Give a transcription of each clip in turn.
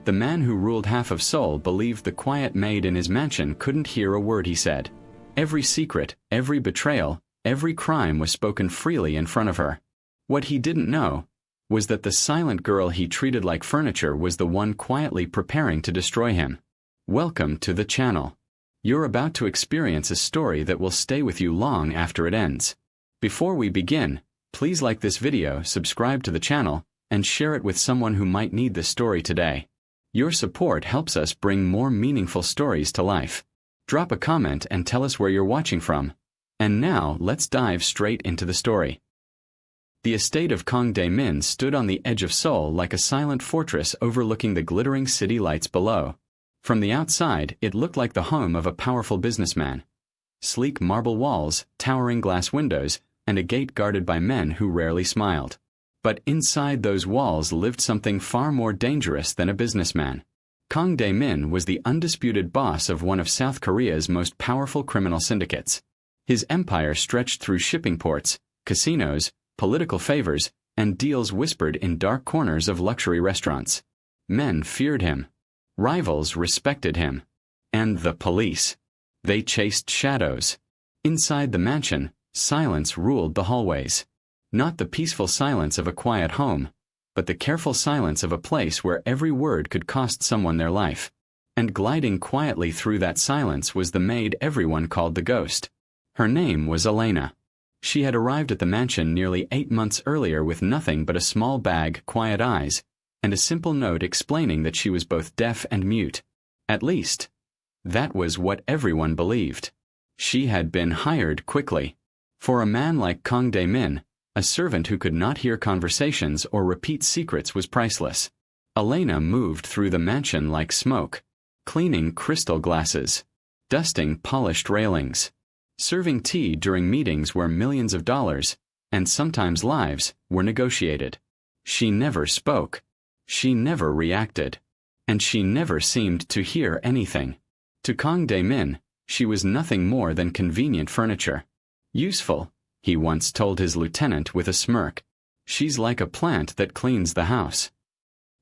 The man who ruled half of Seoul believed the quiet maid in his mansion couldn't hear a word he said. Every secret, every betrayal, every crime was spoken freely in front of her. What he didn't know was that the silent girl he treated like furniture was the one quietly preparing to destroy him. Welcome to the channel. You're about to experience a story that will stay with you long after it ends. Before we begin, please like this video, subscribe to the channel, and share it with someone who might need this story today. Your support helps us bring more meaningful stories to life. Drop a comment and tell us where you're watching from. And now, let's dive straight into the story. The estate of Kang Dae-min stood on the edge of Seoul like a silent fortress overlooking the glittering city lights below. From the outside, it looked like the home of a powerful businessman. Sleek marble walls, towering glass windows, and a gate guarded by men who rarely smiled. But inside those walls lived something far more dangerous than a businessman. Kang Dae-min was the undisputed boss of one of South Korea's most powerful criminal syndicates. His empire stretched through shipping ports, casinos, political favors, and deals whispered in dark corners of luxury restaurants. Men feared him. Rivals respected him. And the police. They chased shadows. Inside the mansion, silence ruled the hallways. Not the peaceful silence of a quiet home, but the careful silence of a place where every word could cost someone their life. And gliding quietly through that silence was the maid everyone called the ghost. Her name was Elena. She had arrived at the mansion nearly 8 months earlier with nothing but a small bag, quiet eyes, and a simple note explaining that she was both deaf and mute. At least, that was what everyone believed. She had been hired quickly. For a man like Kang Dae-min, a servant who could not hear conversations or repeat secrets was priceless. Elena moved through the mansion like smoke, cleaning crystal glasses, dusting polished railings, serving tea during meetings where millions of dollars, and sometimes lives, were negotiated. She never spoke. She never reacted. And she never seemed to hear anything. To Kang Dae-min, she was nothing more than convenient furniture. Useful, he once told his lieutenant with a smirk. She's like a plant that cleans the house.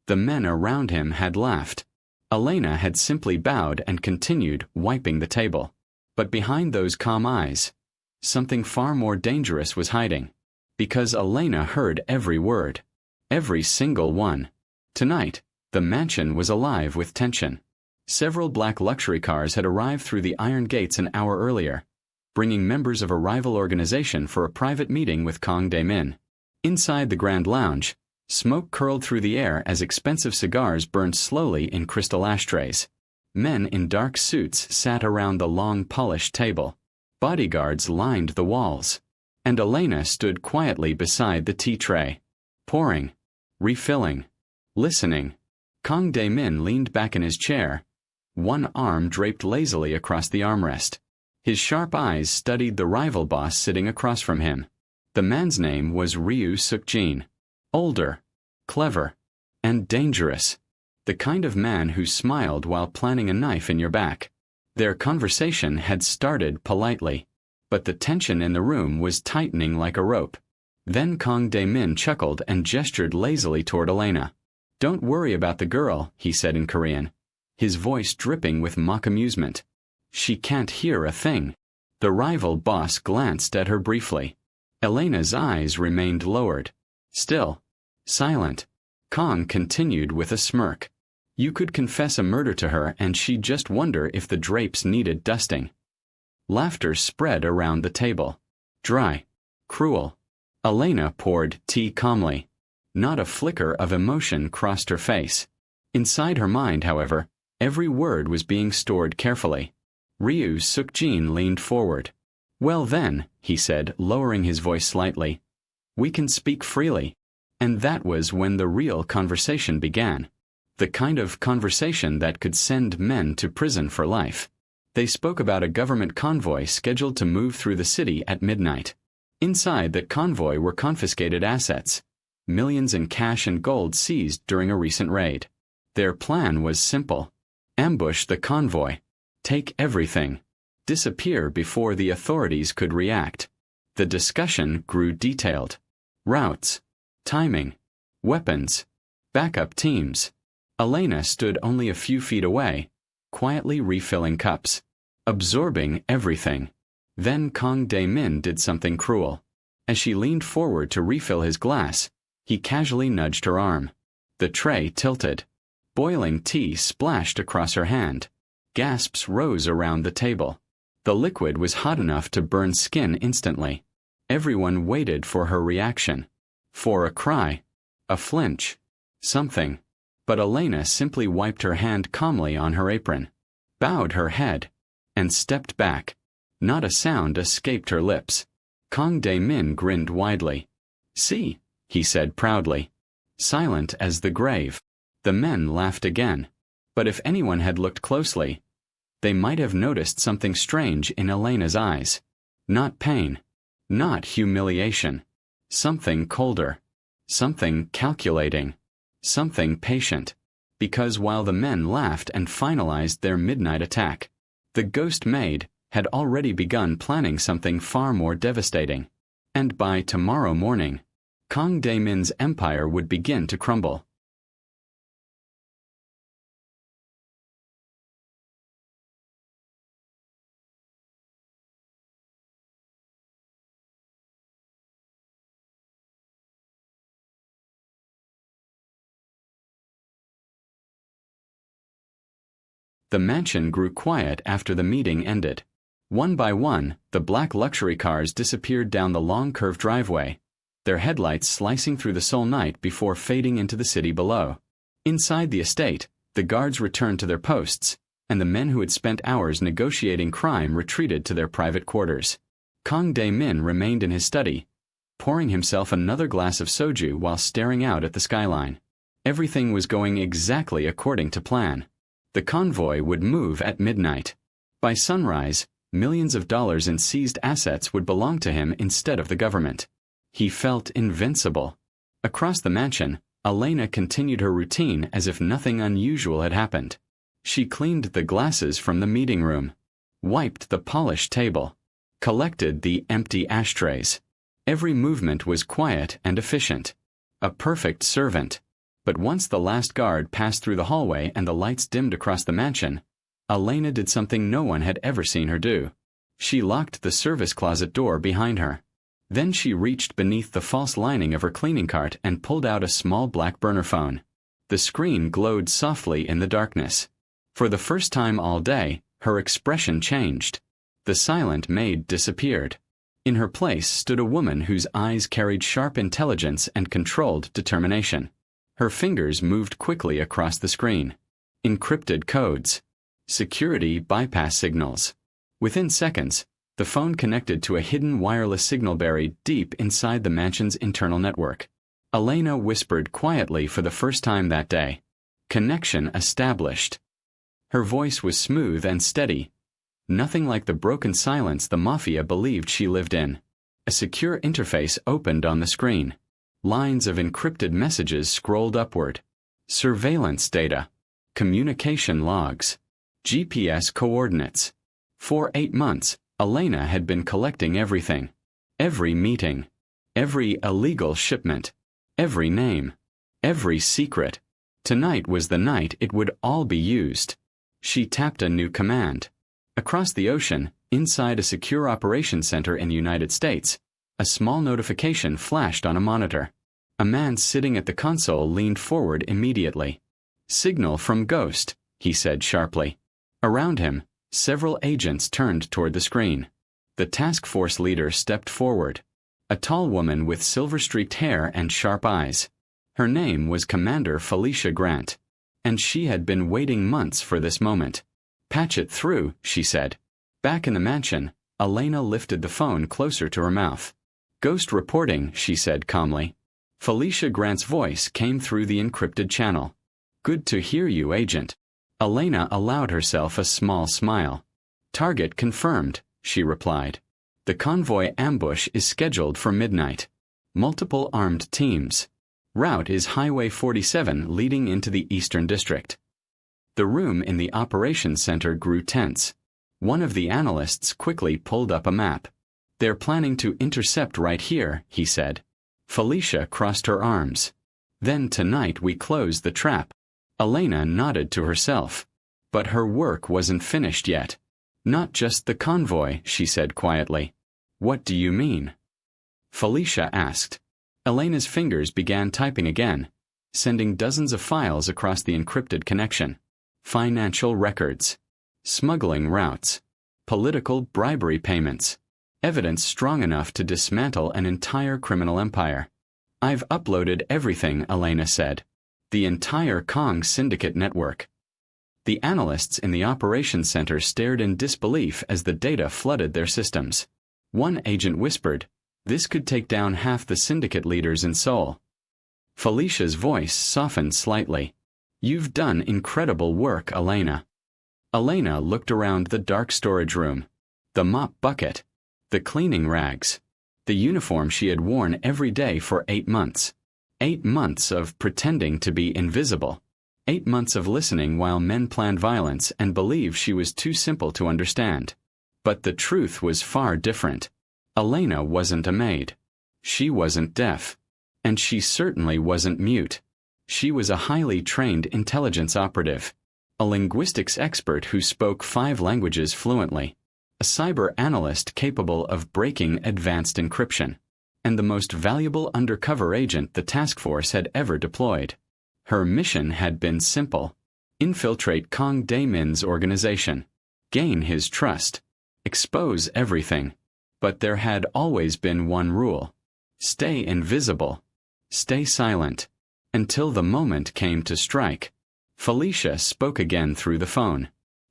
The men around him had laughed. Elena had simply bowed and continued wiping the table. But behind those calm eyes, something far more dangerous was hiding. Because Elena heard every word. Every single one. Tonight, the mansion was alive with tension. Several black luxury cars had arrived through the iron gates an hour earlier, bringing members of a rival organization for a private meeting with Kang Dae-min. Inside the Grand Lounge, smoke curled through the air as expensive cigars burned slowly in crystal ashtrays. Men in dark suits sat around the long polished table. Bodyguards lined the walls. And Elena stood quietly beside the tea tray. Pouring. Refilling. Listening. Kang Dae-min leaned back in his chair, one arm draped lazily across the armrest. His sharp eyes studied the rival boss sitting across from him. The man's name was Ryu Suk-jin. Older. Clever. And dangerous. The kind of man who smiled while planting a knife in your back. Their conversation had started politely, but the tension in the room was tightening like a rope. Then Kang Dae-min chuckled and gestured lazily toward Elena. "Don't worry about the girl," he said in Korean, his voice dripping with mock amusement. "She can't hear a thing." The rival boss glanced at her briefly. Elena's eyes remained lowered. Still. Silent. Kang continued with a smirk. "You could confess a murder to her and she'd just wonder if the drapes needed dusting." Laughter spread around the table. Dry. Cruel. Elena poured tea calmly. Not a flicker of emotion crossed her face. Inside her mind, however, every word was being stored carefully. Ryu Suk-jin leaned forward. "Well then," he said, lowering his voice slightly, "we can speak freely." And that was when the real conversation began. The kind of conversation that could send men to prison for life. They spoke about a government convoy scheduled to move through the city at midnight. Inside that convoy were confiscated assets. Millions in cash and gold seized during a recent raid. Their plan was simple. Ambush the convoy. Take everything. Disappear before the authorities could react. The discussion grew detailed. Routes. Timing. Weapons. Backup teams. Elena stood only a few feet away, quietly refilling cups, absorbing everything. Then Kang Dae-min did something cruel. As she leaned forward to refill his glass, he casually nudged her arm. The tray tilted. Boiling tea splashed across her hand. Gasps rose around the table. The liquid was hot enough to burn skin instantly. Everyone waited for her reaction. For a cry. A flinch. Something. But Elena simply wiped her hand calmly on her apron, bowed her head, and stepped back. Not a sound escaped her lips. Kang Dae-min grinned widely. "See," he said proudly. Silent as the grave. The men laughed again. But if anyone had looked closely, they might have noticed something strange in Elena's eyes. Not pain. Not humiliation. Something colder. Something calculating. Something patient. Because while the men laughed and finalized their midnight attack, the ghost maid had already begun planning something far more devastating. And by tomorrow morning, Kang Dae-min's empire would begin to crumble. The mansion grew quiet after the meeting ended. One by one, the black luxury cars disappeared down the long curved driveway, their headlights slicing through the Seoul night before fading into the city below. Inside the estate, the guards returned to their posts, and the men who had spent hours negotiating crime retreated to their private quarters. Kang Dae-min remained in his study, pouring himself another glass of soju while staring out at the skyline. Everything was going exactly according to plan. The convoy would move at midnight. By sunrise, millions of dollars in seized assets would belong to him instead of the government. He felt invincible. Across the mansion, Elena continued her routine as if nothing unusual had happened. She cleaned the glasses from the meeting room, wiped the polished table, collected the empty ashtrays. Every movement was quiet and efficient. A perfect servant. But once the last guard passed through the hallway and the lights dimmed across the mansion, Elena did something no one had ever seen her do. She locked the service closet door behind her. Then she reached beneath the false lining of her cleaning cart and pulled out a small black burner phone. The screen glowed softly in the darkness. For the first time all day, her expression changed. The silent maid disappeared. In her place stood a woman whose eyes carried sharp intelligence and controlled determination. Her fingers moved quickly across the screen. Encrypted codes. Security bypass signals. Within seconds, the phone connected to a hidden wireless signal buried deep inside the mansion's internal network. Elena whispered quietly for the first time that day. Connection established. Her voice was smooth and steady. Nothing like the broken silence the Mafia believed she lived in. A secure interface opened on the screen. Lines of encrypted messages scrolled upward. Surveillance data. Communication logs. GPS coordinates. For 8 months, Elena had been collecting everything. Every meeting. Every illegal shipment. Every name. Every secret. Tonight was the night it would all be used. She tapped a new command. Across the ocean, inside a secure operations center in the United States, a small notification flashed on a monitor. A man sitting at the console leaned forward immediately. "Signal from Ghost," he said sharply. Around him, several agents turned toward the screen. The task force leader stepped forward. A tall woman with silver-streaked hair and sharp eyes. Her name was Commander Felicia Grant, and she had been waiting months for this moment. "Patch it through," she said. Back in the mansion, Elena lifted the phone closer to her mouth. "Ghost reporting," she said calmly. Felicia Grant's voice came through the encrypted channel. "Good to hear you, Agent." Elena allowed herself a small smile. "Target confirmed," she replied. "The convoy ambush is scheduled for midnight. Multiple armed teams. Route is Highway 47 leading into the Eastern District." The room in the operations center grew tense. One of the analysts quickly pulled up a map. "They're planning to intercept right here," he said. Felicia crossed her arms. "Then tonight we close the trap." Elena nodded to herself. But her work wasn't finished yet. Not just the convoy, she said quietly. What do you mean? Felicia asked. Elena's fingers began typing again, sending dozens of files across the encrypted connection. Financial records, smuggling routes, political bribery payments, evidence strong enough to dismantle an entire criminal empire. I've uploaded everything, Elena said. The entire Kong syndicate network. The analysts in the operations center stared in disbelief as the data flooded their systems. One agent whispered, "This could take down half the syndicate leaders in Seoul." Felicia's voice softened slightly. "You've done incredible work, Elena." Elena looked around the dark storage room. The mop bucket, the cleaning rags, the uniform she had worn every day for 8 months. 8 months of pretending to be invisible. 8 months of listening while men planned violence and believed she was too simple to understand. But the truth was far different. Elena wasn't a maid. She wasn't deaf. And she certainly wasn't mute. She was a highly trained intelligence operative. A linguistics expert who spoke 5 languages fluently. A cyber analyst capable of breaking advanced encryption. And the most valuable undercover agent the task force had ever deployed. Her mission had been simple. Infiltrate Kong Dae-min's organization. Gain his trust. Expose everything. But there had always been one rule. Stay invisible. Stay silent. Until the moment came to strike. Felicia spoke again through the phone.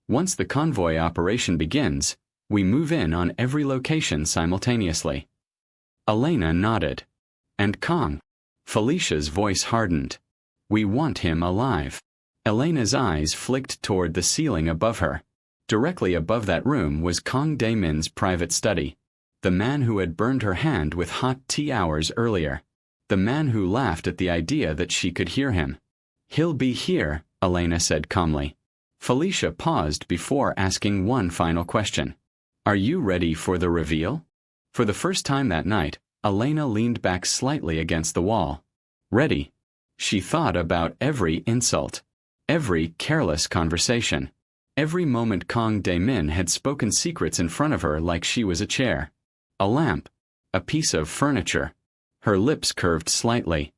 Once the convoy operation begins, we move in on every location simultaneously. Elena nodded. And Kong? Felicia's voice hardened. We want him alive. Elena's eyes flicked toward the ceiling above her. Directly above that room was Kong Dae-min's private study. The man who had burned her hand with hot tea hours earlier. The man who laughed at the idea that she could hear him. He'll be here, Elena said calmly. Felicia paused before asking one final question. Are you ready for the reveal? For the first time that night, Elena leaned back slightly against the wall. Ready. She thought about every insult, every careless conversation, every moment Kong Dae-min had spoken secrets in front of her like she was a chair, a lamp, a piece of furniture. Her lips curved slightly.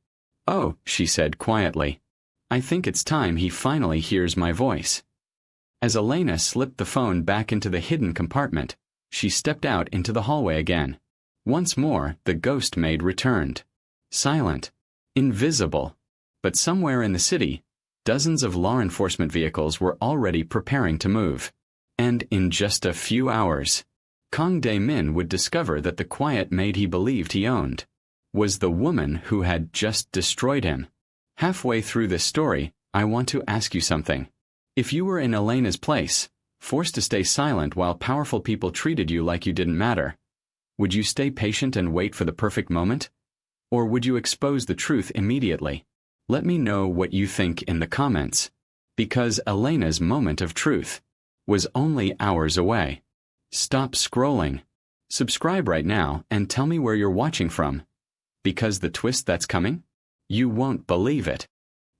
Oh, she said quietly. I think it's time he finally hears my voice. As Elena slipped the phone back into the hidden compartment, she stepped out into the hallway again. Once more, the ghost maid returned. Silent. Invisible. But somewhere in the city, dozens of law enforcement vehicles were already preparing to move. And in just a few hours, Kong Dae-min would discover that the quiet maid he believed he owned was the woman who had just destroyed him. Halfway through this story, I want to ask you something. If you were in Elena's place, forced to stay silent while powerful people treated you like you didn't matter, would you stay patient and wait for the perfect moment? Or would you expose the truth immediately? Let me know what you think in the comments. Because Elena's moment of truth was only hours away. Stop scrolling. Subscribe right now and tell me where you're watching from. Because the twist that's coming? You won't believe it.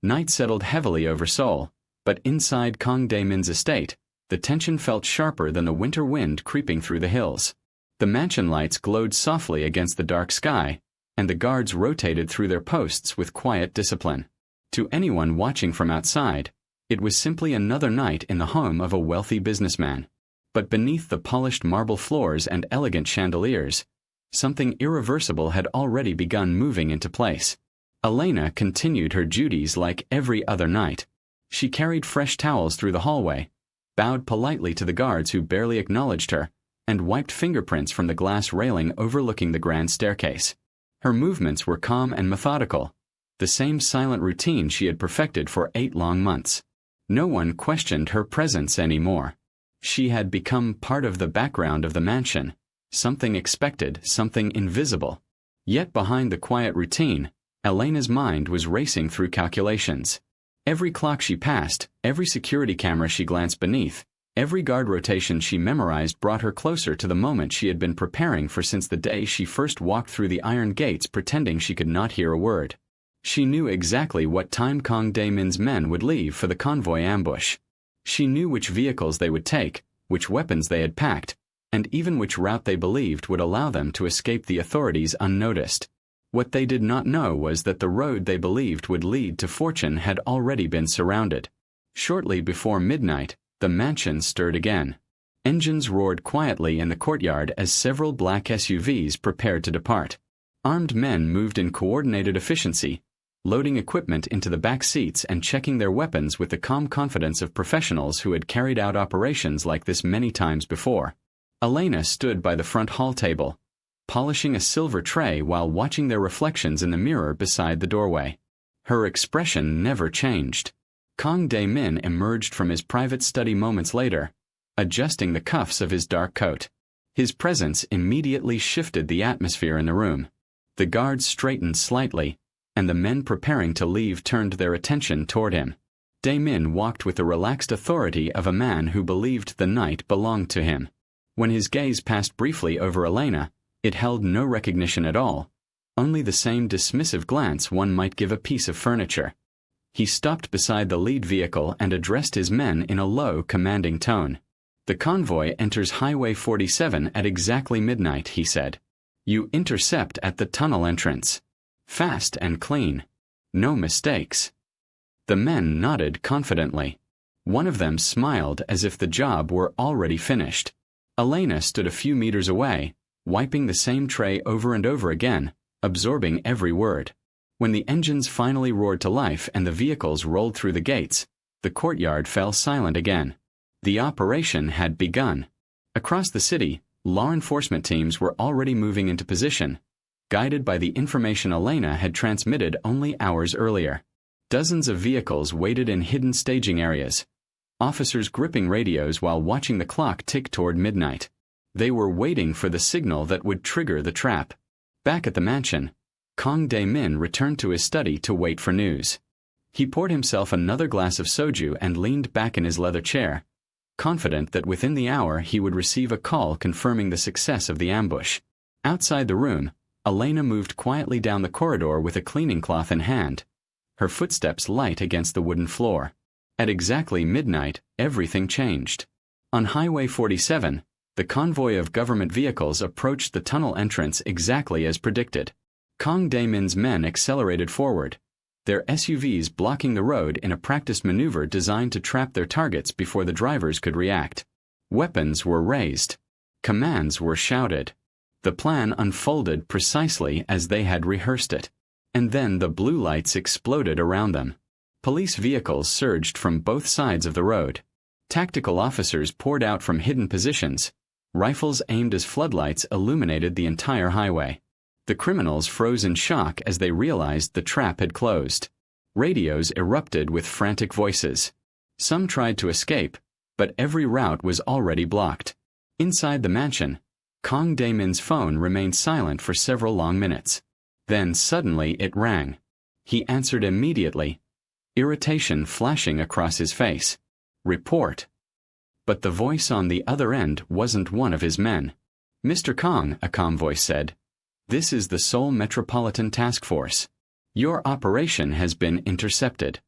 Night settled heavily over Seoul, but inside Kong Dae-min's estate, the tension felt sharper than the winter wind creeping through the hills. The mansion lights glowed softly against the dark sky, and the guards rotated through their posts with quiet discipline. To anyone watching from outside, it was simply another night in the home of a wealthy businessman. But beneath the polished marble floors and elegant chandeliers, something irreversible had already begun moving into place. Elena continued her duties like every other night. She carried fresh towels through the hallway, bowed politely to the guards who barely acknowledged her, and wiped fingerprints from the glass railing overlooking the grand staircase. Her movements were calm and methodical, the same silent routine she had perfected for 8 long months. No one questioned her presence anymore. She had become part of the background of the mansion, something expected, something invisible. Yet behind the quiet routine, Elena's mind was racing through calculations. Every clock she passed, every security camera she glanced beneath, every guard rotation she memorized brought her closer to the moment she had been preparing for since the day she first walked through the iron gates pretending she could not hear a word. She knew exactly what time Kang Dae-min's men would leave for the convoy ambush. She knew which vehicles they would take, which weapons they had packed, and even which route they believed would allow them to escape the authorities unnoticed. What they did not know was that the road they believed would lead to fortune had already been surrounded. Shortly before midnight, the mansion stirred again. Engines roared quietly in the courtyard as several black SUVs prepared to depart. Armed men moved in coordinated efficiency, loading equipment into the back seats and checking their weapons with the calm confidence of professionals who had carried out operations like this many times before. Elena stood by the front hall table, polishing a silver tray while watching their reflections in the mirror beside the doorway. Her expression never changed. Kang Dae-min emerged from his private study moments later, adjusting the cuffs of his dark coat. His presence immediately shifted the atmosphere in the room. The guards straightened slightly, and the men preparing to leave turned their attention toward him. Dae-min walked with the relaxed authority of a man who believed the night belonged to him. When his gaze passed briefly over Elena, it held no recognition at all, only the same dismissive glance one might give a piece of furniture. He stopped beside the lead vehicle and addressed his men in a low, commanding tone. "The convoy enters Highway 47 at exactly midnight," he said. "You intercept at the tunnel entrance. Fast and clean. No mistakes." The men nodded confidently. One of them smiled as if the job were already finished. Elena stood a few meters away, wiping the same tray over and over again, absorbing every word. When the engines finally roared to life and the vehicles rolled through the gates, the courtyard fell silent again. The operation had begun. Across the city, law enforcement teams were already moving into position, guided by the information Elena had transmitted only hours earlier. Dozens of vehicles waited in hidden staging areas, officers gripping radios while watching the clock tick toward midnight. They were waiting for the signal that would trigger the trap. Back at the mansion, Kang Dae-min returned to his study to wait for news. He poured himself another glass of soju and leaned back in his leather chair, confident that within the hour he would receive a call confirming the success of the ambush. Outside the room, Elena moved quietly down the corridor with a cleaning cloth in hand, her footsteps light against the wooden floor. At exactly midnight, everything changed. On Highway 47, the convoy of government vehicles approached the tunnel entrance exactly as predicted. Kang Dae-min's men accelerated forward, their SUVs blocking the road in a practiced maneuver designed to trap their targets before the drivers could react. Weapons were raised. Commands were shouted. The plan unfolded precisely as they had rehearsed it. And then the blue lights exploded around them. Police vehicles surged from both sides of the road. Tactical officers poured out from hidden positions. Rifles aimed as floodlights illuminated the entire highway. The criminals froze in shock as they realized the trap had closed. Radios erupted with frantic voices. Some tried to escape, but every route was already blocked. Inside the mansion, Kang Dae-min's phone remained silent for several long minutes. Then suddenly it rang. He answered immediately, irritation flashing across his face. "Report." But the voice on the other end wasn't one of his men. "Mr. Kang," a calm voice said, "this is the Seoul Metropolitan Task Force. Your operation has been intercepted."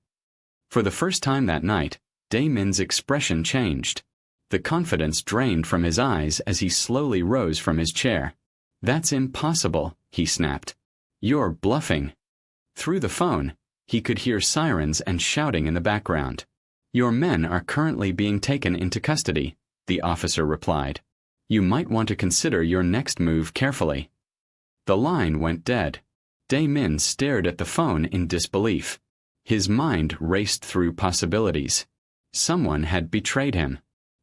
For the first time that night, Dae-min's expression changed. The confidence drained from his eyes as he slowly rose from his chair. "That's impossible," he snapped. "You're bluffing." Through the phone, he could hear sirens and shouting in the background. "Your men are currently being taken into custody," the officer replied. "You might want to consider your next move carefully." The line went dead. Dae-min stared at the phone in disbelief. His mind raced through possibilities. Someone had betrayed him.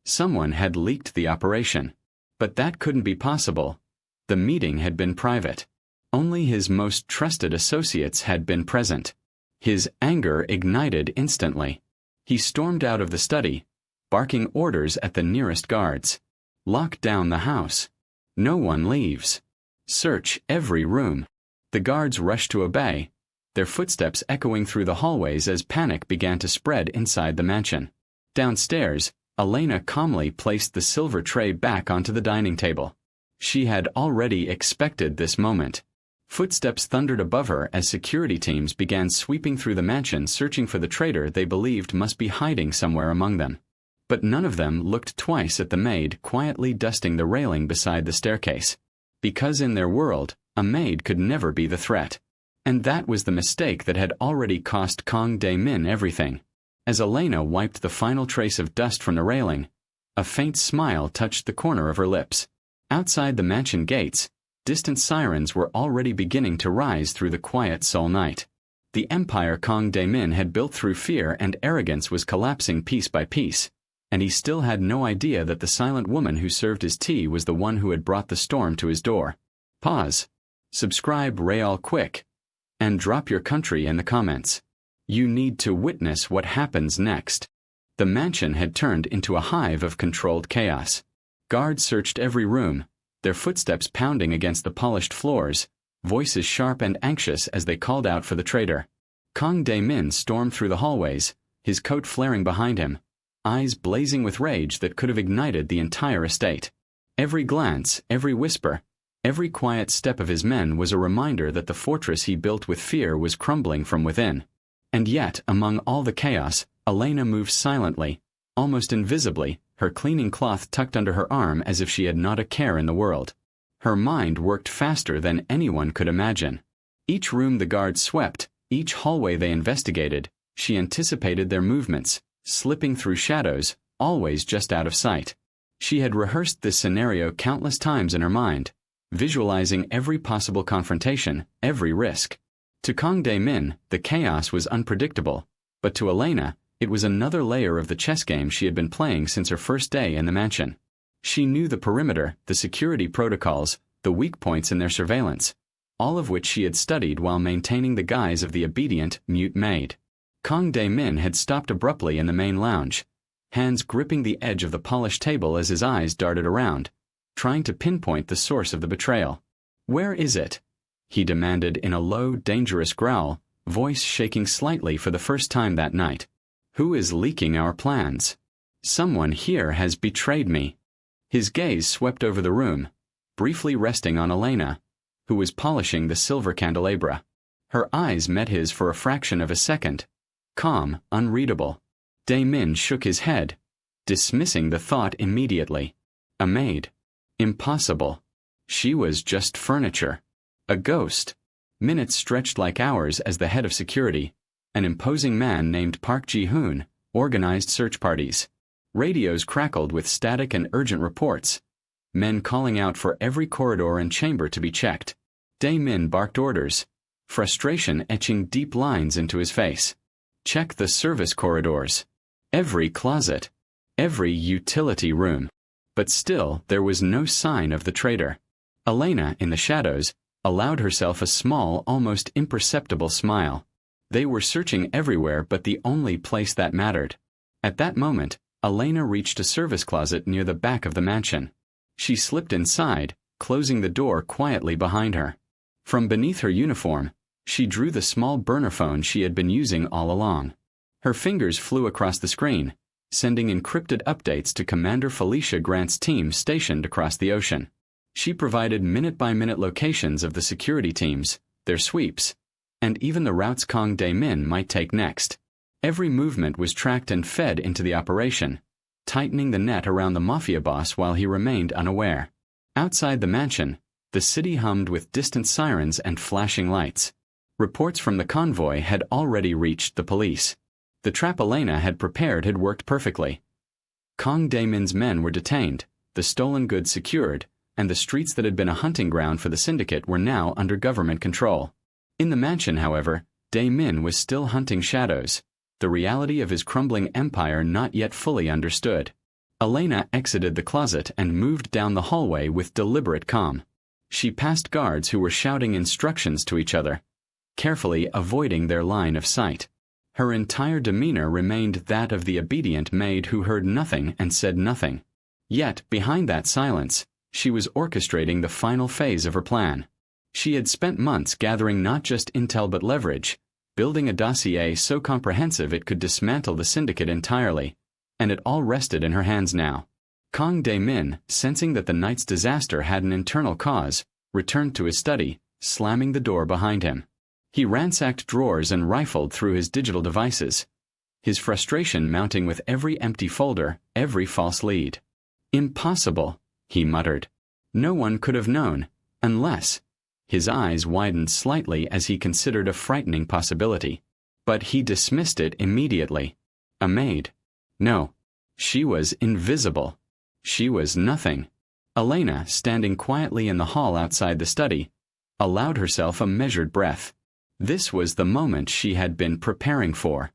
Someone had leaked the operation. But that couldn't be possible. The meeting had been private. Only his most trusted associates had been present. His anger ignited instantly. He stormed out of the study, barking orders at the nearest guards. "Lock down the house. No one leaves. Search every room." The guards rushed to obey, their footsteps echoing through the hallways as panic began to spread inside the mansion. Downstairs, Elena calmly placed the silver tray back onto the dining table. She had already expected this moment. Footsteps thundered above her as security teams began sweeping through the mansion searching for the traitor they believed must be hiding somewhere among them. But none of them looked twice at the maid quietly dusting the railing beside the staircase. Because in their world, a maid could never be the threat. And that was the mistake that had already cost Kang Dae-min everything. As Elena wiped the final trace of dust from the railing, a faint smile touched the corner of her lips. Outside the mansion gates, distant sirens were already beginning to rise through the quiet Seoul night. The empire Kang Dae-min had built through fear and arrogance was collapsing piece by piece, and he still had no idea that the silent woman who served his tea was the one who had brought the storm to his door. Pause. Subscribe real quick. And drop your country in the comments. You need to witness what happens next. The mansion had turned into a hive of controlled chaos. Guards searched every room, their footsteps pounding against the polished floors, voices sharp and anxious as they called out for the traitor. Kang Dae-min stormed through the hallways, his coat flaring behind him, eyes blazing with rage that could have ignited the entire estate. Every glance, every whisper, every quiet step of his men was a reminder that the fortress he built with fear was crumbling from within. And yet, among all the chaos, Elena moved silently, almost invisibly, her cleaning cloth tucked under her arm as if she had not a care in the world. Her mind worked faster than anyone could imagine. Each room the guards swept, each hallway they investigated, she anticipated their movements, slipping through shadows, always just out of sight. She had rehearsed this scenario countless times in her mind, visualizing every possible confrontation, every risk. To Kang Dae-min, the chaos was unpredictable, but to Elena, it was another layer of the chess game she had been playing since her first day in the mansion. She knew the perimeter, the security protocols, the weak points in their surveillance, all of which she had studied while maintaining the guise of the obedient, mute maid. Kang Dae-min had stopped abruptly in the main lounge, hands gripping the edge of the polished table as his eyes darted around, trying to pinpoint the source of the betrayal. "Where is it?" he demanded in a low, dangerous growl, voice shaking slightly for the first time that night. "Who is leaking our plans? Someone here has betrayed me." His gaze swept over the room, briefly resting on Elena, who was polishing the silver candelabra. Her eyes met his for a fraction of a second, calm, unreadable. Dae-min shook his head, dismissing the thought immediately. A maid. Impossible. She was just furniture. A ghost. Minutes stretched like hours as the head of security, an imposing man named Park Ji-hoon, organized search parties. Radios crackled with static and urgent reports, men calling out for every corridor and chamber to be checked. Dae-min barked orders, frustration etching deep lines into his face. Check the service corridors. Every closet. Every utility room. But still, there was no sign of the traitor. Elena, in the shadows, allowed herself a small, almost imperceptible smile. They were searching everywhere but the only place that mattered. At that moment, Elena reached a service closet near the back of the mansion. She slipped inside, closing the door quietly behind her. From beneath her uniform, she drew the small burner phone she had been using all along. Her fingers flew across the screen, sending encrypted updates to Commander Felicia Grant's team stationed across the ocean. She provided minute-by-minute locations of the security teams, their sweeps, and even the routes Kang Dae-min might take next. Every movement was tracked and fed into the operation, tightening the net around the Mafia boss while he remained unaware. Outside the mansion, the city hummed with distant sirens and flashing lights. Reports from the convoy had already reached the police. The trap Elena had prepared had worked perfectly. Kang Dae-min's men were detained, the stolen goods secured, and the streets that had been a hunting ground for the syndicate were now under government control. In the mansion, however, Dae-min was still hunting shadows, the reality of his crumbling empire not yet fully understood. Elena exited the closet and moved down the hallway with deliberate calm. She passed guards who were shouting instructions to each other, carefully avoiding their line of sight. Her entire demeanor remained that of the obedient maid who heard nothing and said nothing. Yet, behind that silence, she was orchestrating the final phase of her plan. She had spent months gathering not just intel but leverage, building a dossier so comprehensive it could dismantle the syndicate entirely, and it all rested in her hands now. Kang Dae-min, sensing that the night's disaster had an internal cause, returned to his study, slamming the door behind him. He ransacked drawers and rifled through his digital devices, his frustration mounting with every empty folder, every false lead. Impossible, he muttered. No one could have known, unless... His eyes widened slightly as he considered a frightening possibility. But he dismissed it immediately. A maid. No. She was invisible. She was nothing. Elena, standing quietly in the hall outside the study, allowed herself a measured breath. This was the moment she had been preparing for.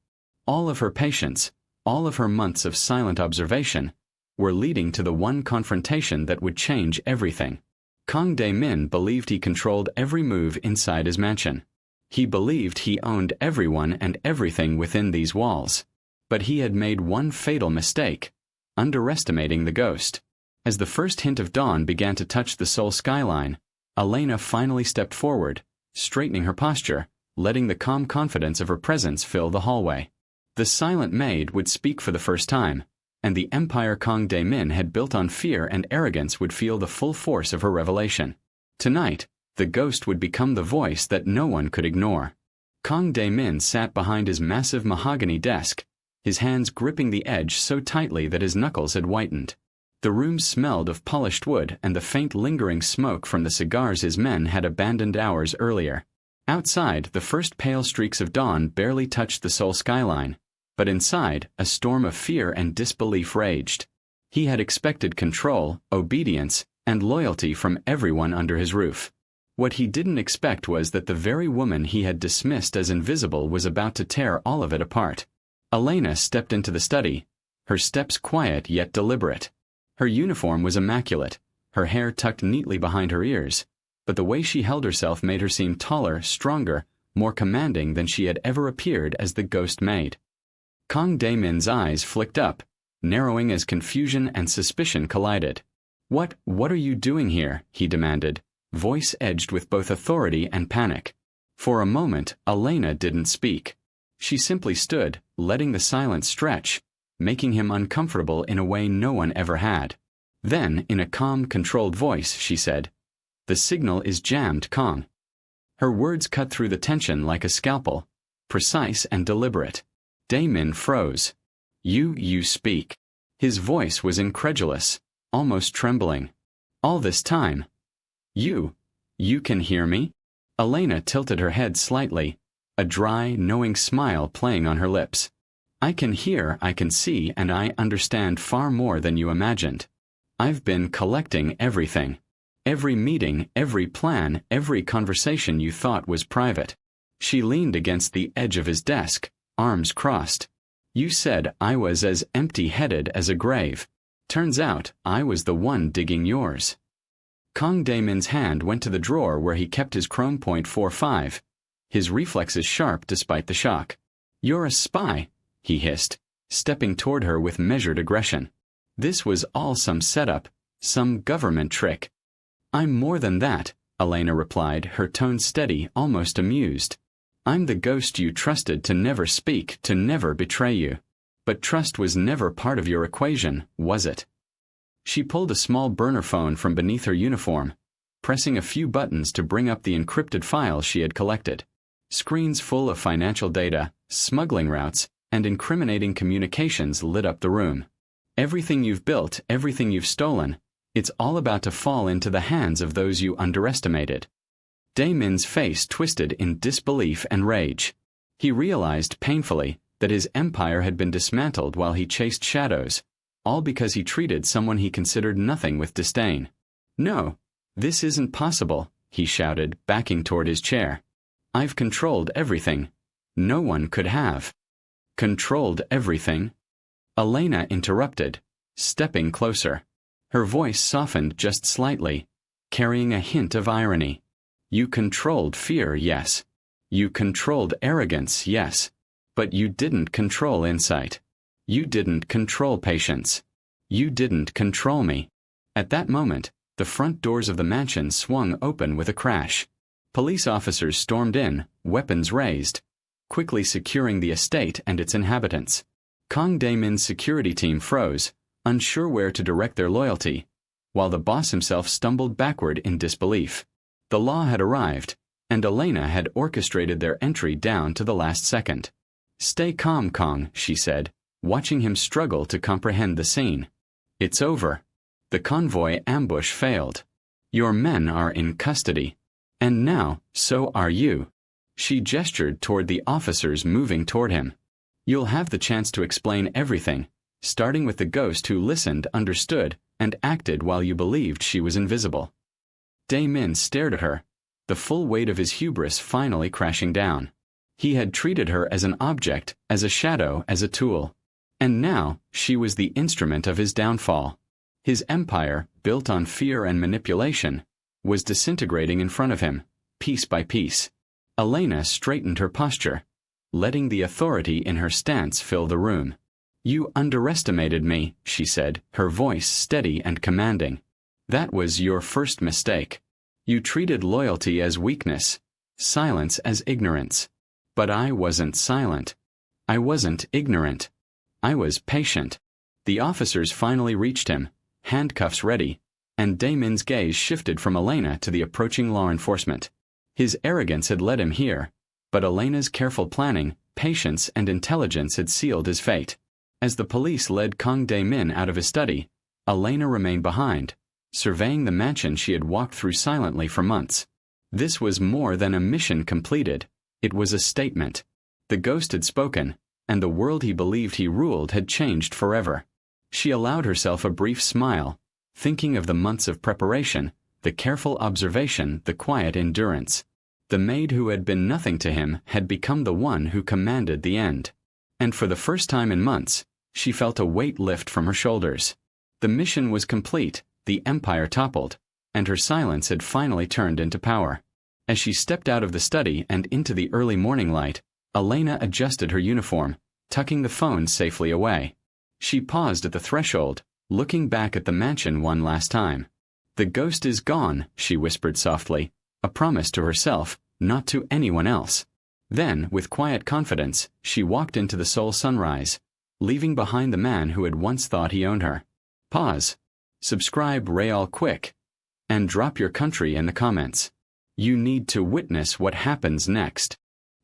All of her patience, all of her months of silent observation, were leading to the one confrontation that would change everything. Kang Dae-min believed he controlled every move inside his mansion. He believed he owned everyone and everything within these walls. But he had made one fatal mistake, underestimating the ghost. As the first hint of dawn began to touch the Seoul skyline, Elena finally stepped forward, straightening her posture, letting the calm confidence of her presence fill the hallway. The silent maid would speak for the first time, and the empire Kang Dae-min had built on fear and arrogance would feel the full force of her revelation. Tonight, the ghost would become the voice that no one could ignore. Kang Dae-min sat behind his massive mahogany desk, his hands gripping the edge so tightly that his knuckles had whitened. The room smelled of polished wood and the faint lingering smoke from the cigars his men had abandoned hours earlier. Outside, the first pale streaks of dawn barely touched the Seoul skyline, but inside, a storm of fear and disbelief raged. He had expected control, obedience, and loyalty from everyone under his roof. What he didn't expect was that the very woman he had dismissed as invisible was about to tear all of it apart. Elena stepped into the study, her steps quiet yet deliberate. Her uniform was immaculate, her hair tucked neatly behind her ears, but the way she held herself made her seem taller, stronger, more commanding than she had ever appeared as the ghost maid. Kang Dae-min's eyes flicked up, narrowing as confusion and suspicion collided. What are you doing here?" he demanded, voice edged with both authority and panic. For a moment, Elena didn't speak. She simply stood, letting the silence stretch, making him uncomfortable in a way no one ever had. Then, in a calm, controlled voice, she said, "The signal is jammed, Kang." Her words cut through the tension like a scalpel, precise and deliberate. Dae-min froze. You speak." His voice was incredulous, almost trembling. "All this time? You can hear me?" Elena tilted her head slightly, a dry, knowing smile playing on her lips. "I can hear, I can see, and I understand far more than you imagined. I've been collecting everything. Every meeting, every plan, every conversation you thought was private." She leaned against the edge of his desk, arms crossed. "You said I was as empty-headed as a grave. Turns out I was the one digging yours." Kang Dae-min's hand went to the drawer where he kept his chrome .45, his reflexes sharp despite the shock. "You're a spy," he hissed, stepping toward her with measured aggression. This was all some setup, some government trick. "I'm more than that," Elena replied, her tone steady, almost amused. "I'm the ghost you trusted to never speak, to never betray you. But trust was never part of your equation, was it?" She pulled a small burner phone from beneath her uniform, pressing a few buttons to bring up the encrypted files she had collected. Screens full of financial data, smuggling routes, and incriminating communications lit up the room. "Everything you've built, everything you've stolen, it's all about to fall into the hands of those you underestimated." Dae-min's face twisted in disbelief and rage. He realized painfully that his empire had been dismantled while he chased shadows, all because he treated someone he considered nothing with disdain. "No, this isn't possible," he shouted, backing toward his chair. "I've controlled everything. No one could have." "Controlled everything?" Elena interrupted, stepping closer. Her voice softened just slightly, carrying a hint of irony. "You controlled fear, yes. You controlled arrogance, yes. But you didn't control insight. You didn't control patience. You didn't control me." At that moment, the front doors of the mansion swung open with a crash. Police officers stormed in, weapons raised, quickly securing the estate and its inhabitants. Kang Dae-min's security team froze, unsure where to direct their loyalty, while the boss himself stumbled backward in disbelief. The law had arrived, and Elena had orchestrated their entry down to the last second. "Stay calm, Kong," she said, watching him struggle to comprehend the scene. "It's over. The convoy ambush failed. Your men are in custody. And now, so are you." She gestured toward the officers moving toward him. "You'll have the chance to explain everything, starting with the ghost who listened, understood, and acted while you believed she was invisible." Min stared at her, the full weight of his hubris finally crashing down. He had treated her as an object, as a shadow, as a tool. And now, she was the instrument of his downfall. His empire, built on fear and manipulation, was disintegrating in front of him, piece by piece. Elena straightened her posture, letting the authority in her stance fill the room. "You underestimated me," she said, her voice steady and commanding. "That was your first mistake. You treated loyalty as weakness, silence as ignorance. But I wasn't silent. I wasn't ignorant. I was patient." The officers finally reached him, handcuffs ready, and Damon's gaze shifted from Elena to the approaching law enforcement. His arrogance had led him here, but Elena's careful planning, patience, and intelligence had sealed his fate. As the police led Kang Dae-min out of his study, Elena remained behind, surveying the mansion she had walked through silently for months. This was more than a mission completed. It was a statement. The ghost had spoken, and the world he believed he ruled had changed forever. She allowed herself a brief smile, thinking of the months of preparation, the careful observation, the quiet endurance. The maid who had been nothing to him had become the one who commanded the end. And for the first time in months, she felt a weight lift from her shoulders. The mission was complete, the empire toppled, and her silence had finally turned into power. As she stepped out of the study and into the early morning light, Elena adjusted her uniform, tucking the phone safely away. She paused at the threshold, looking back at the mansion one last time. "The ghost is gone," she whispered softly, a promise to herself, not to anyone else. Then, with quiet confidence, she walked into the Seoul sunrise, leaving behind the man who had once thought he owned her. Pause. Subscribe real quick. And drop your country in the comments. You need to witness what happens next.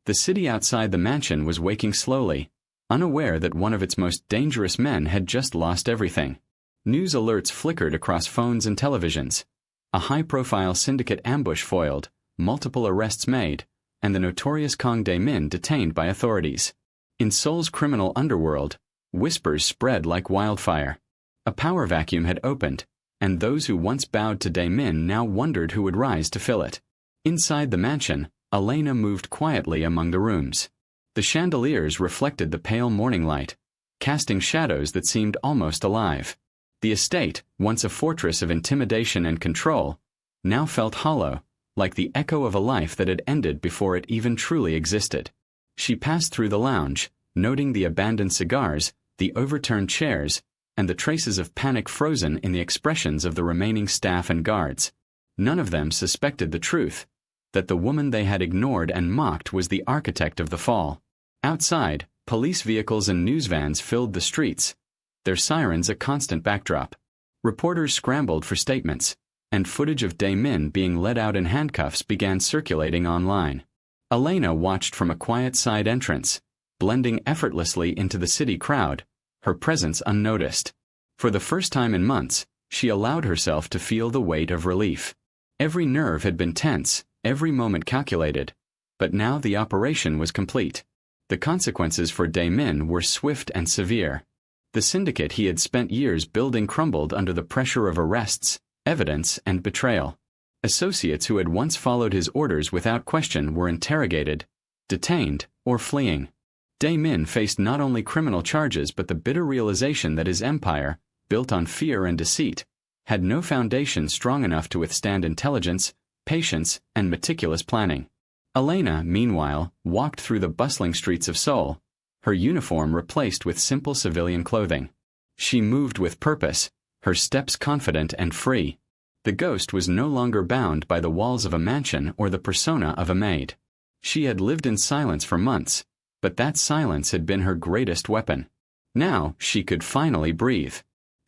The city outside the mansion was waking slowly, unaware that one of its most dangerous men had just lost everything. News alerts flickered across phones and televisions. A high-profile syndicate ambush foiled, multiple arrests made, and the notorious Kang Dae-min detained by authorities. In Seoul's criminal underworld, whispers spread like wildfire. A power vacuum had opened, and those who once bowed to Dae-min now wondered who would rise to fill it. Inside the mansion, Elena moved quietly among the rooms. The chandeliers reflected the pale morning light, casting shadows that seemed almost alive. The estate, once a fortress of intimidation and control, now felt hollow, like the echo of a life that had ended before it even truly existed. She passed through the lounge, noting the abandoned cigars, the overturned chairs, and the traces of panic frozen in the expressions of the remaining staff and guards. None of them suspected the truth, that the woman they had ignored and mocked was the architect of the fall. Outside, police vehicles and news vans filled the streets, their sirens a constant backdrop. Reporters scrambled for statements, and footage of Dae-min being led out in handcuffs began circulating online. Elena watched from a quiet side entrance, blending effortlessly into the city crowd, her presence unnoticed. For the first time in months, she allowed herself to feel the weight of relief. Every nerve had been tense, every moment calculated, but now the operation was complete. The consequences for Dae-min were swift and severe. The syndicate he had spent years building crumbled under the pressure of arrests, evidence, and betrayal. Associates who had once followed his orders without question were interrogated, detained, or fleeing. Dae-min faced not only criminal charges but the bitter realization that his empire, built on fear and deceit, had no foundation strong enough to withstand intelligence, patience, and meticulous planning. Elena, meanwhile, walked through the bustling streets of Seoul, her uniform replaced with simple civilian clothing. She moved with purpose, her steps confident and free. The ghost was no longer bound by the walls of a mansion or the persona of a maid. She had lived in silence for months, but that silence had been her greatest weapon. Now she could finally breathe.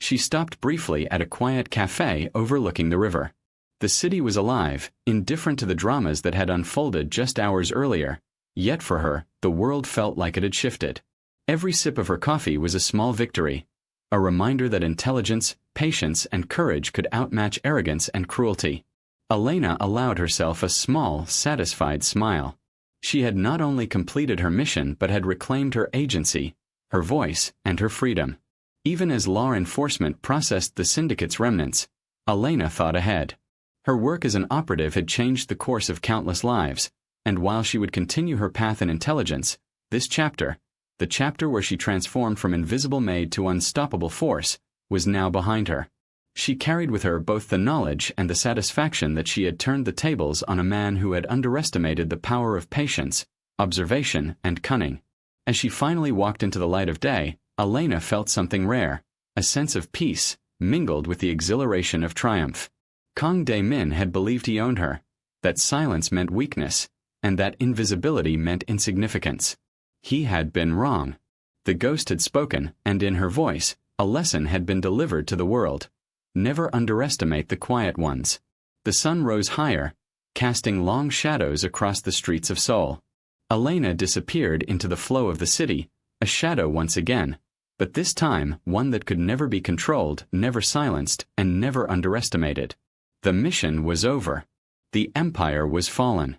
She stopped briefly at a quiet cafe overlooking the river. The city was alive, indifferent to the dramas that had unfolded just hours earlier, yet for her, the world felt like it had shifted. Every sip of her coffee was a small victory, a reminder that intelligence, patience, and courage could outmatch arrogance and cruelty. Elena allowed herself a small, satisfied smile. She had not only completed her mission but had reclaimed her agency, her voice, and her freedom. Even as law enforcement processed the syndicate's remnants, Elena thought ahead. Her work as an operative had changed the course of countless lives, and while she would continue her path in intelligence, this chapter, the chapter where she transformed from invisible maid to unstoppable force, was now behind her. She carried with her both the knowledge and the satisfaction that she had turned the tables on a man who had underestimated the power of patience, observation, and cunning. As she finally walked into the light of day, Elena felt something rare, a sense of peace, mingled with the exhilaration of triumph. Kang Dae-min had believed he owned her, that silence meant weakness, and that invisibility meant insignificance. He had been wrong. The ghost had spoken, and in her voice, a lesson had been delivered to the world. Never underestimate the quiet ones. The sun rose higher, casting long shadows across the streets of Seoul. Elena disappeared into the flow of the city, a shadow once again, but this time one that could never be controlled, never silenced, and never underestimated. The mission was over. The empire was fallen.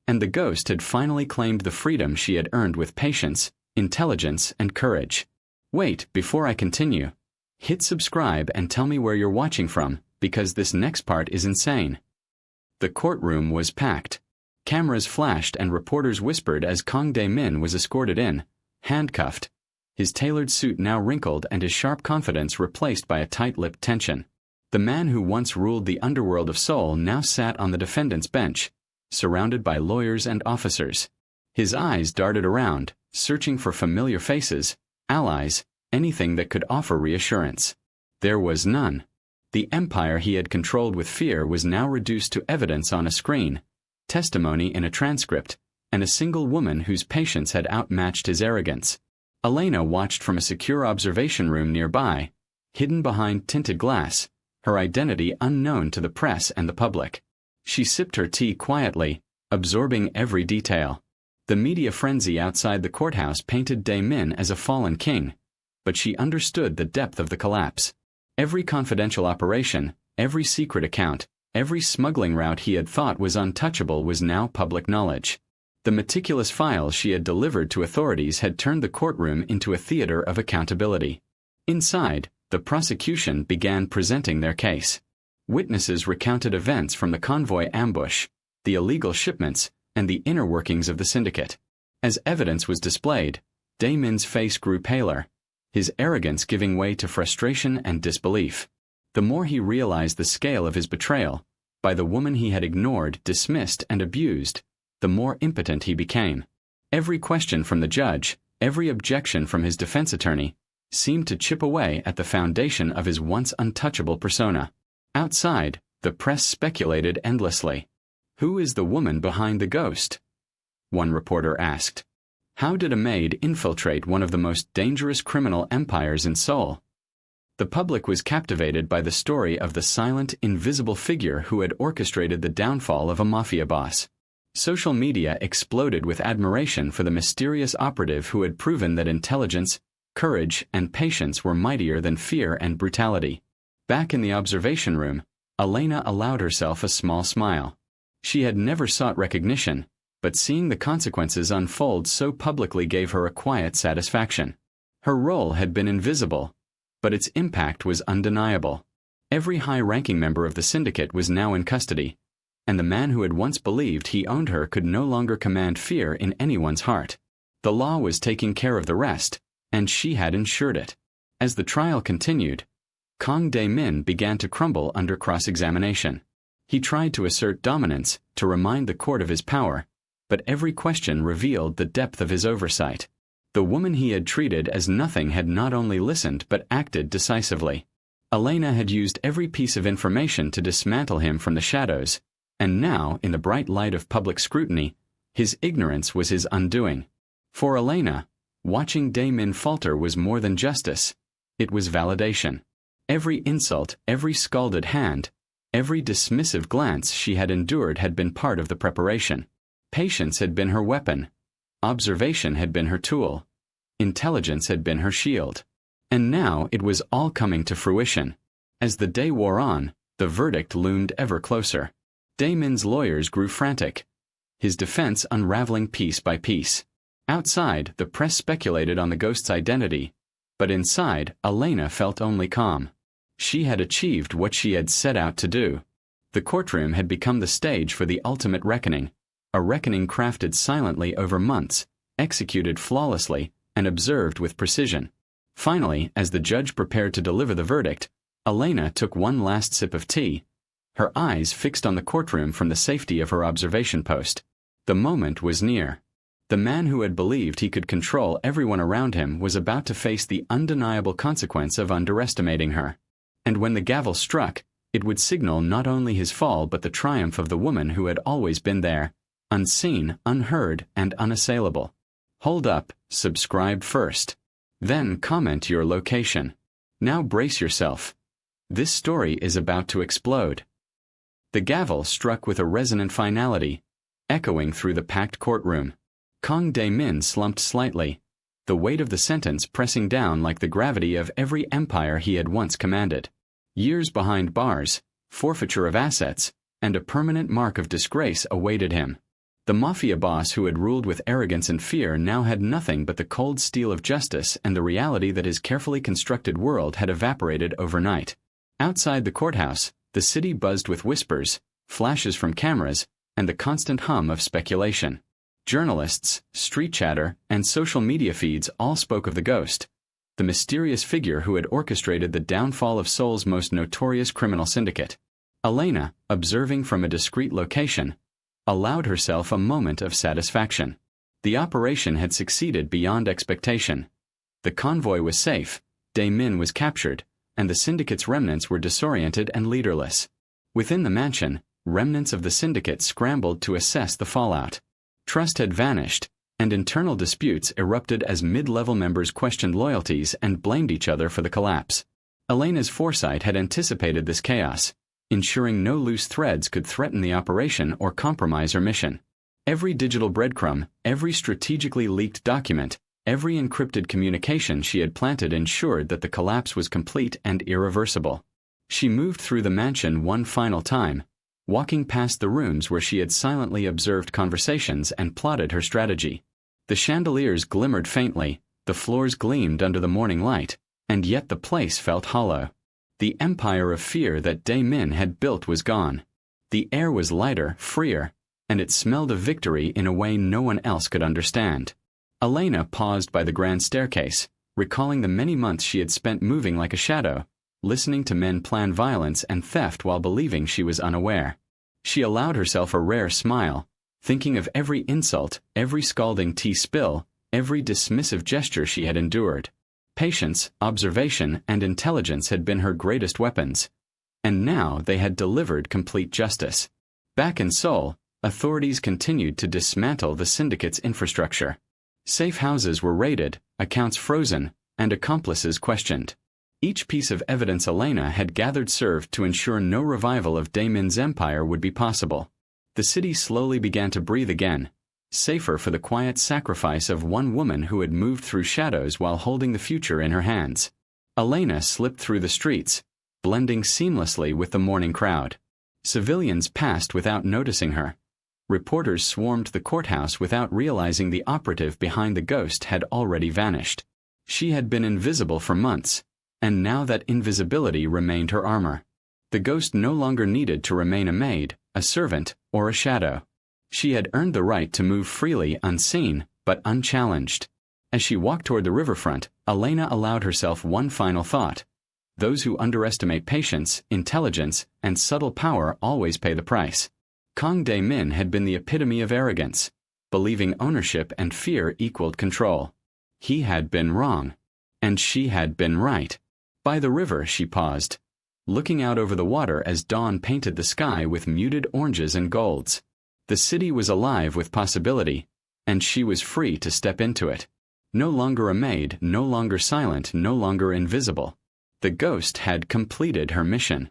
And the ghost had finally claimed the freedom she had earned with patience, intelligence, and courage. Wait, before I continue, hit subscribe and tell me where you're watching from, because this next part is insane. The courtroom was packed. Cameras flashed and reporters whispered as Kang Dae-min was escorted in, handcuffed, his tailored suit now wrinkled and his sharp confidence replaced by a tight-lipped tension. The man who once ruled the underworld of Seoul now sat on the defendant's bench, surrounded by lawyers and officers. His eyes darted around, searching for familiar faces, allies, anything that could offer reassurance. There was none. The empire he had controlled with fear was now reduced to evidence on a screen, testimony in a transcript, and a single woman whose patience had outmatched his arrogance. Elena watched from a secure observation room nearby, hidden behind tinted glass, her identity unknown to the press and the public. She sipped her tea quietly, absorbing every detail. The media frenzy outside the courthouse painted Dae-min as a fallen king, but she understood the depth of the collapse. Every confidential operation, every secret account, every smuggling route he had thought was untouchable was now public knowledge. The meticulous files she had delivered to authorities had turned the courtroom into a theater of accountability. Inside, the prosecution began presenting their case. Witnesses recounted events from the convoy ambush, the illegal shipments, and the inner workings of the syndicate. As evidence was displayed, Dae-min's face grew paler, his arrogance giving way to frustration and disbelief. The more he realized the scale of his betrayal, by the woman he had ignored, dismissed, and abused, the more impotent he became. Every question from the judge, every objection from his defense attorney, seemed to chip away at the foundation of his once untouchable persona. Outside, the press speculated endlessly. Who is the woman behind the ghost? One reporter asked. How did a maid infiltrate one of the most dangerous criminal empires in Seoul? The public was captivated by the story of the silent, invisible figure who had orchestrated the downfall of a mafia boss. Social media exploded with admiration for the mysterious operative who had proven that intelligence, courage, and patience were mightier than fear and brutality. Back in the observation room, Elena allowed herself a small smile. She had never sought recognition, but seeing the consequences unfold so publicly gave her a quiet satisfaction. Her role had been invisible, but its impact was undeniable. Every high-ranking member of the syndicate was now in custody, and the man who had once believed he owned her could no longer command fear in anyone's heart. The law was taking care of the rest, and she had ensured it. As the trial continued, Kang Dae-min began to crumble under cross-examination. He tried to assert dominance, to remind the court of his power, but every question revealed the depth of his oversight. The woman he had treated as nothing had not only listened but acted decisively. Elena had used every piece of information to dismantle him from the shadows, and now, in the bright light of public scrutiny, his ignorance was his undoing. For Elena, watching Dae-min falter was more than justice. It was validation. Every insult, every scalded hand, Every dismissive glance she had endured had been part of the preparation. Patience had been her weapon. Observation had been her tool. Intelligence had been her shield. And now it was all coming to fruition. As the day wore on, the verdict loomed ever closer. Damon's lawyers grew frantic, his defense unraveling piece by piece. Outside, the press speculated on the ghost's identity, but inside, Elena felt only calm. She had achieved what she had set out to do. The courtroom had become the stage for the ultimate reckoning, a reckoning crafted silently over months, executed flawlessly, and observed with precision. Finally, as the judge prepared to deliver the verdict, Elena took one last sip of tea, her eyes fixed on the courtroom from the safety of her observation post. The moment was near. The man who had believed he could control everyone around him was about to face the undeniable consequence of underestimating her. And when the gavel struck, it would signal not only his fall but the triumph of the woman who had always been there, unseen, unheard, and unassailable. Hold up, subscribe first. Then comment your location. Now brace yourself. This story is about to explode. The gavel struck with a resonant finality, echoing through the packed courtroom. Kang Dae-min slumped slightly, the weight of the sentence pressing down like the gravity of every empire he had once commanded. Years behind bars, forfeiture of assets, and a permanent mark of disgrace awaited him. The Mafia boss who had ruled with arrogance and fear now had nothing but the cold steel of justice and the reality that his carefully constructed world had evaporated overnight. Outside the courthouse, the city buzzed with whispers, flashes from cameras, and the constant hum of speculation. Journalists, street chatter, and social media feeds all spoke of the ghost, the mysterious figure who had orchestrated the downfall of Seoul's most notorious criminal syndicate. Elena, observing from a discreet location, allowed herself a moment of satisfaction. The operation had succeeded beyond expectation. The convoy was safe, Dae-min was captured, and the syndicate's remnants were disoriented and leaderless. Within the mansion, remnants of the syndicate scrambled to assess the fallout. Trust had vanished, and internal disputes erupted as mid-level members questioned loyalties and blamed each other for the collapse. Elena's foresight had anticipated this chaos, ensuring no loose threads could threaten the operation or compromise her mission. Every digital breadcrumb, every strategically leaked document, every encrypted communication she had planted ensured that the collapse was complete and irreversible. She moved through the mansion one final time, walking past the rooms where she had silently observed conversations and plotted her strategy. The chandeliers glimmered faintly, the floors gleamed under the morning light, and yet the place felt hollow. The empire of fear that Dae-min had built was gone. The air was lighter, freer, and it smelled of victory in a way no one else could understand. Elena paused by the grand staircase, recalling the many months she had spent moving like a shadow, listening to men plan violence and theft while believing she was unaware. She allowed herself a rare smile, thinking of every insult, every scalding tea spill, every dismissive gesture she had endured. Patience, observation, and intelligence had been her greatest weapons, and now they had delivered complete justice. Back in Seoul, authorities continued to dismantle the syndicate's infrastructure. Safe houses were raided, accounts frozen, and accomplices questioned. Each piece of evidence Elena had gathered served to ensure no revival of Dae-min's empire would be possible. The city slowly began to breathe again, safer for the quiet sacrifice of one woman who had moved through shadows while holding the future in her hands. Elena slipped through the streets, blending seamlessly with the morning crowd. Civilians passed without noticing her. Reporters swarmed the courthouse without realizing the operative behind the ghost had already vanished. She had been invisible for months, and now that invisibility remained her armor. The ghost no longer needed to remain a maid, a servant, or a shadow. She had earned the right to move freely unseen, but unchallenged. As she walked toward the riverfront, Elena allowed herself one final thought. Those who underestimate patience, intelligence, and subtle power always pay the price. Kang Dae-min had been the epitome of arrogance, believing ownership and fear equaled control. He had been wrong, and she had been right. By the river she paused, looking out over the water as dawn painted the sky with muted oranges and golds. The city was alive with possibility, and she was free to step into it. No longer a maid, no longer silent, no longer invisible. The ghost had completed her mission.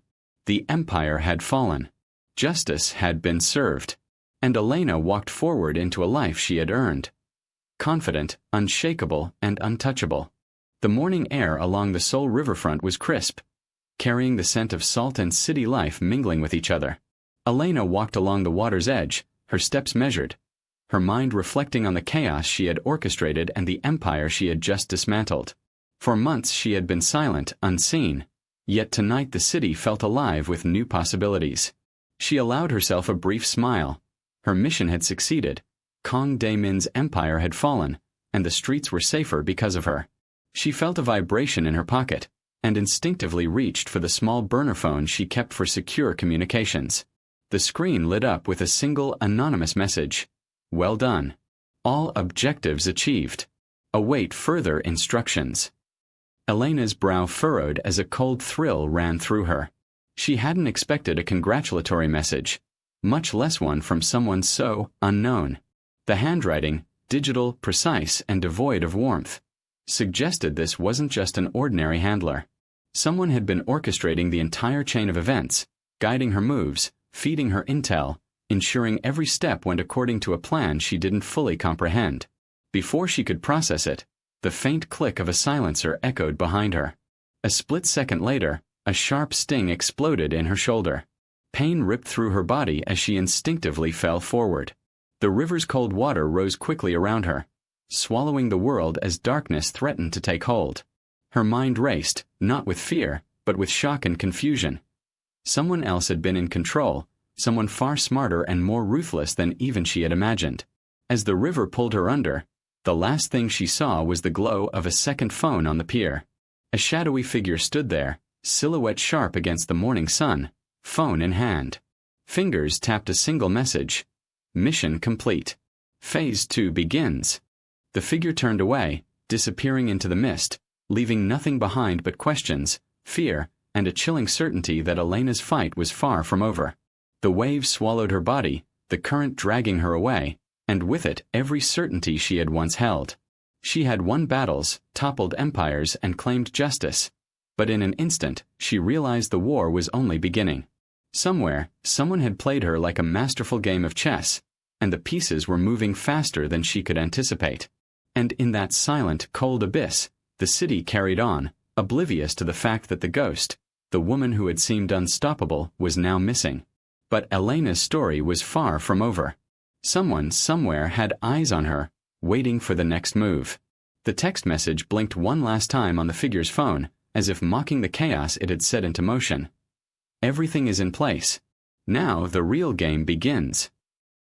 The empire had fallen. Justice had been served. And Elena walked forward into a life she had earned. Confident, unshakable, and untouchable. The morning air along the Seoul riverfront was crisp, carrying the scent of salt and city life mingling with each other. Elena walked along the water's edge, her steps measured, her mind reflecting on the chaos she had orchestrated and the empire she had just dismantled. For months she had been silent, unseen, yet tonight the city felt alive with new possibilities. She allowed herself a brief smile. Her mission had succeeded. Kang Dae-min's empire had fallen, and the streets were safer because of her. She felt a vibration in her pocket, and instinctively reached for the small burner phone she kept for secure communications. The screen lit up with a single anonymous message. Well done. All objectives achieved. Await further instructions. Elena's brow furrowed as a cold thrill ran through her. She hadn't expected a congratulatory message, much less one from someone so unknown. The handwriting, digital, precise, and devoid of warmth, suggested this wasn't just an ordinary handler. Someone had been orchestrating the entire chain of events, guiding her moves, feeding her intel, ensuring every step went according to a plan she didn't fully comprehend. Before she could process it, the faint click of a silencer echoed behind her. A split second later, a sharp sting exploded in her shoulder. Pain ripped through her body as she instinctively fell forward. The river's cold water rose quickly around her, swallowing the world as darkness threatened to take hold. Her mind raced, not with fear, but with shock and confusion. Someone else had been in control, someone far smarter and more ruthless than even she had imagined. As the river pulled her under, the last thing she saw was the glow of a second phone on the pier. A shadowy figure stood there, silhouette sharp against the morning sun, phone in hand. Fingers tapped a single message. Mission complete. Phase 2 begins. The figure turned away, disappearing into the mist, leaving nothing behind but questions, fear, and a chilling certainty that Elena's fight was far from over. The waves swallowed her body, the current dragging her away, and with it every certainty she had once held. She had won battles, toppled empires, and claimed justice. But in an instant, she realized the war was only beginning. Somewhere, someone had played her like a masterful game of chess, and the pieces were moving faster than she could anticipate. And in that silent, cold abyss, the city carried on, oblivious to the fact that the ghost, the woman who had seemed unstoppable, was now missing. But Elena's story was far from over. Someone somewhere had eyes on her, waiting for the next move. The text message blinked one last time on the figure's phone, as if mocking the chaos it had set into motion. Everything is in place. Now the real game begins.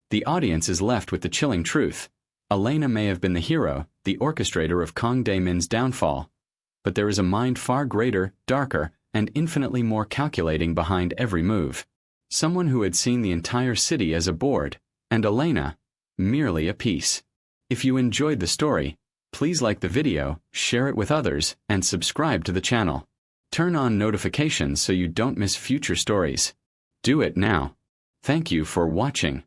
The audience is left with the chilling truth. Elena may have been the hero, the orchestrator of Kang Dae-min's downfall, but there is a mind far greater, darker, and infinitely more calculating behind every move. Someone who had seen the entire city as a board, and Elena, merely a piece. If you enjoyed the story, please like the video, share it with others, and subscribe to the channel. Turn on notifications so you don't miss future stories. Do it now. Thank you for watching.